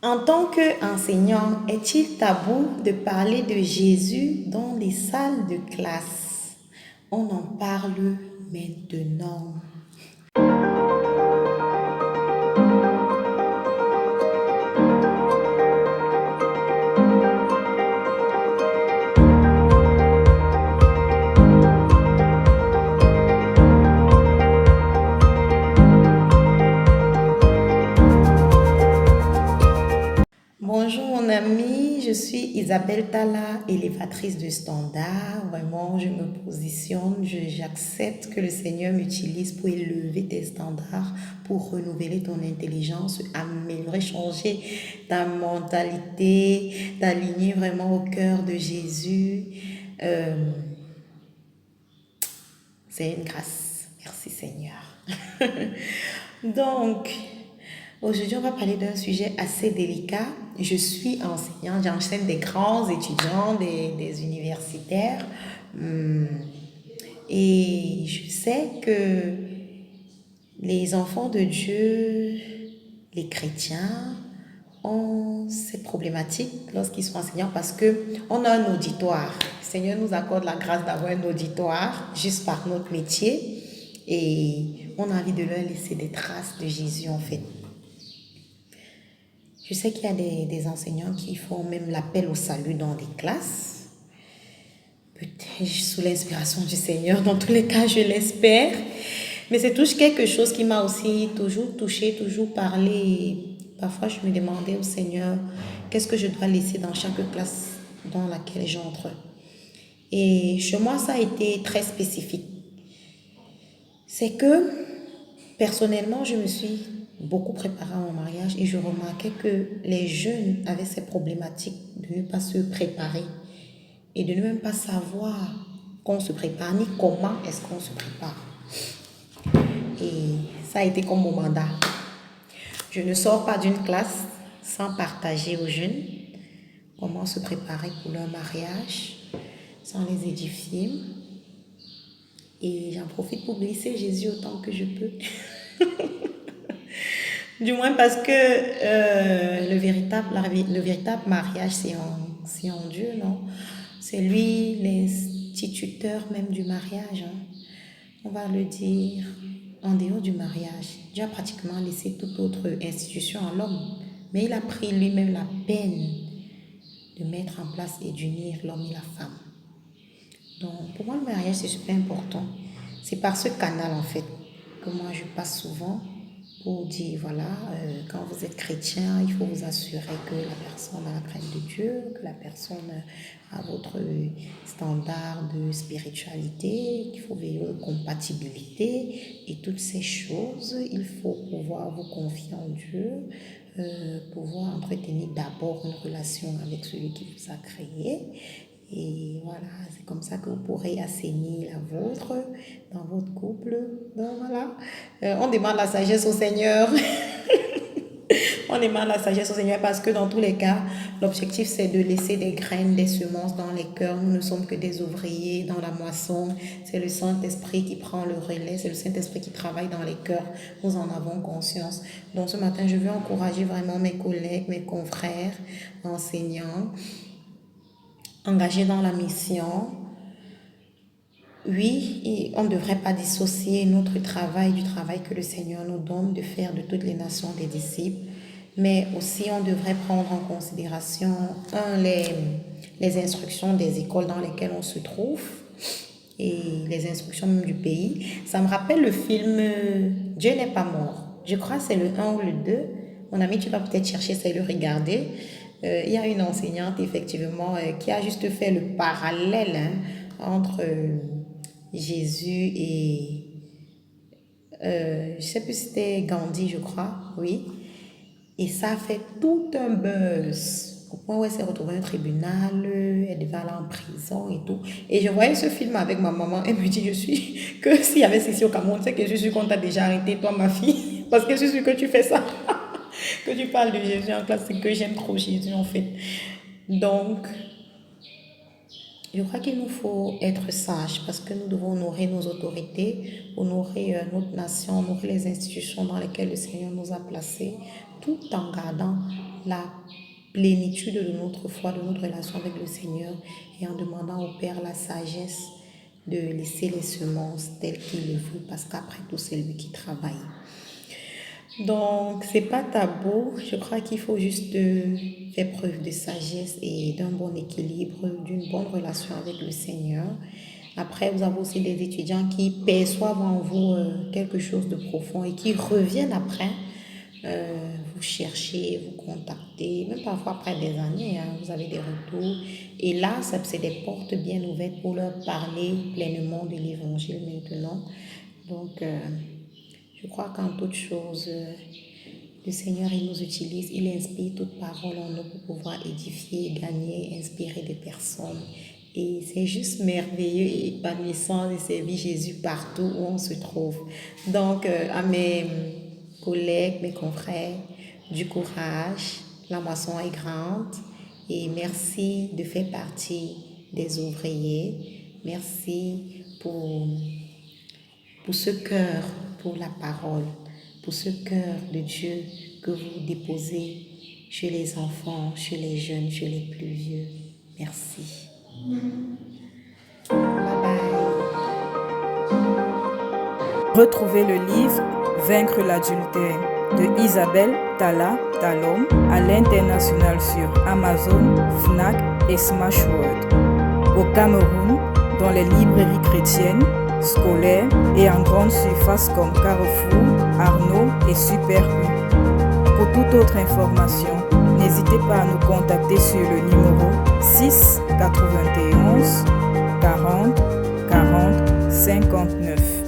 En tant qu'enseignant, est-il tabou de parler de Jésus dans les salles de classe? On en parle maintenant. Bonjour mon ami, je suis Isabelle Tala, élévatrice de standard. Vraiment, je me positionne, j'accepte que le Seigneur m'utilise pour élever tes standards, pour renouveler ton intelligence, améliorer, changer ta mentalité, t'aligner vraiment au cœur de Jésus. Euh, c'est une grâce. Merci Seigneur. Donc, aujourd'hui, on va parler d'un sujet assez délicat. Je suis enseignante, j'enseigne des grands étudiants, des universitaires. Et je sais que les enfants de Dieu, les chrétiens, ont ces problématiques lorsqu'ils sont enseignants parce qu'on a un auditoire. Le Seigneur nous accorde la grâce d'avoir un auditoire juste par notre métier et on a envie de leur laisser des traces de Jésus en fait. Je sais qu'il y a des enseignants qui font même l'appel au salut dans les classes. Peut-être sous l'inspiration du Seigneur, dans tous les cas, je l'espère. Mais c'est toujours quelque chose qui m'a aussi toujours touchée, toujours parlé. Parfois, je me demandais au Seigneur, qu'est-ce que je dois laisser dans chaque classe dans laquelle j'entre. Et chez moi, ça a été très spécifique. C'est que, personnellement, je me suis beaucoup préparée à mon mariage et je remarquais que les jeunes avaient ces problématiques de ne pas se préparer et de ne même pas savoir qu'on se prépare ni comment est-ce qu'on se prépare. Et ça a été comme mon mandat. Je ne sors pas d'une classe sans partager aux jeunes comment se préparer pour leur mariage, sans les édifier. Et j'en profite pour glisser Jésus autant que je peux. Du moins parce que le véritable mariage, c'est en Dieu, non? C'est lui l'instituteur même du mariage. Hein. On va le dire en dehors du mariage. Dieu a pratiquement laissé toute autre institution à l'homme. Mais il a pris lui-même la peine de mettre en place et d'unir l'homme et la femme. Donc pour moi, le mariage, c'est super important. C'est par ce canal, en fait, que moi, je passe souvent pour dire, voilà, quand vous êtes chrétien, il faut vous assurer que la personne a la crainte de Dieu, que la personne a votre standard de spiritualité, qu'il faut veiller aux compatibilités et toutes ces choses. Il faut pouvoir vous confier en Dieu, pouvoir entretenir d'abord une relation avec celui qui vous a créé. Et voilà, c'est comme ça que vous pourrez assainir la vôtre dans votre couple. Donc voilà, on demande la sagesse au Seigneur. On demande la sagesse au Seigneur parce que dans tous les cas, l'objectif c'est de laisser des graines, des semences dans les cœurs. Nous ne sommes que des ouvriers dans la moisson. C'est le Saint-Esprit qui prend le relais, c'est le Saint-Esprit qui travaille dans les cœurs. Nous en avons conscience. Donc ce matin, je veux encourager vraiment mes collègues, mes confrères, enseignants, engagés dans la mission. Oui, on ne devrait pas dissocier notre travail du travail que le Seigneur nous donne de faire de toutes les nations des disciples, mais aussi on devrait prendre en considération les instructions des écoles dans lesquelles on se trouve et les instructions même du pays. Ça me rappelle le film Dieu n'est pas mort. Je crois que c'est le 1 ou le 2. Mon ami, tu vas peut-être chercher, c'est le regarder. Il y a une enseignante, effectivement, qui a juste fait le parallèle entre Jésus et... je ne sais plus si c'était Gandhi, je crois, oui. Et ça a fait tout un buzz. Au point où elle s'est retrouvée au tribunal, elle devait aller en prison et tout. Et je voyais ce film avec ma maman. Elle me dit, je suis que s'il y avait ceci au Cameroun, c'est que je suis qu'on t'a déjà arrêté, toi, ma fille. Parce que je suis sûre que tu fais ça. Que tu parles de Jésus en classe, c'est que j'aime trop Jésus, en fait. Donc, je crois qu'il nous faut être sages parce que nous devons honorer nos autorités, honorer notre nation, honorer les institutions dans lesquelles le Seigneur nous a placés, tout en gardant la plénitude de notre foi, de notre relation avec le Seigneur et en demandant au Père la sagesse de laisser les semences telles qu'il le veut parce qu'après tout, c'est lui qui travaille. Donc, c'est pas tabou. Je crois qu'il faut juste faire preuve de sagesse et d'un bon équilibre, d'une bonne relation avec le Seigneur. Après, vous avez aussi des étudiants qui perçoivent en vous quelque chose de profond et qui reviennent après vous chercher, vous contacter, même parfois après des années, vous avez des retours. Et là, c'est des portes bien ouvertes pour leur parler pleinement de l'évangile maintenant. Donc, je crois qu'en toute chose, le Seigneur, il nous utilise, il inspire toute parole en nous pour pouvoir édifier, gagner, inspirer des personnes. Et c'est juste merveilleux et épanouissant de servir Jésus partout où on se trouve. Donc, à mes collègues, mes confrères, du courage, la moisson est grande. Et merci de faire partie des ouvriers. Merci pour ce cœur, pour la parole, pour ce cœur de Dieu que vous déposez chez les enfants, chez les jeunes, chez les plus vieux. Merci. Bye bye. Retrouvez le livre Vaincre l'adultère de Isabelle Tala Talom à l'international sur Amazon, Fnac et Smashworld. Au Cameroun, dans les librairies chrétiennes, scolaires et en grande surface comme Carrefour, Arnaud et Super U. Pour toute autre information, n'hésitez pas à nous contacter sur le numéro 6 91 40 40 59.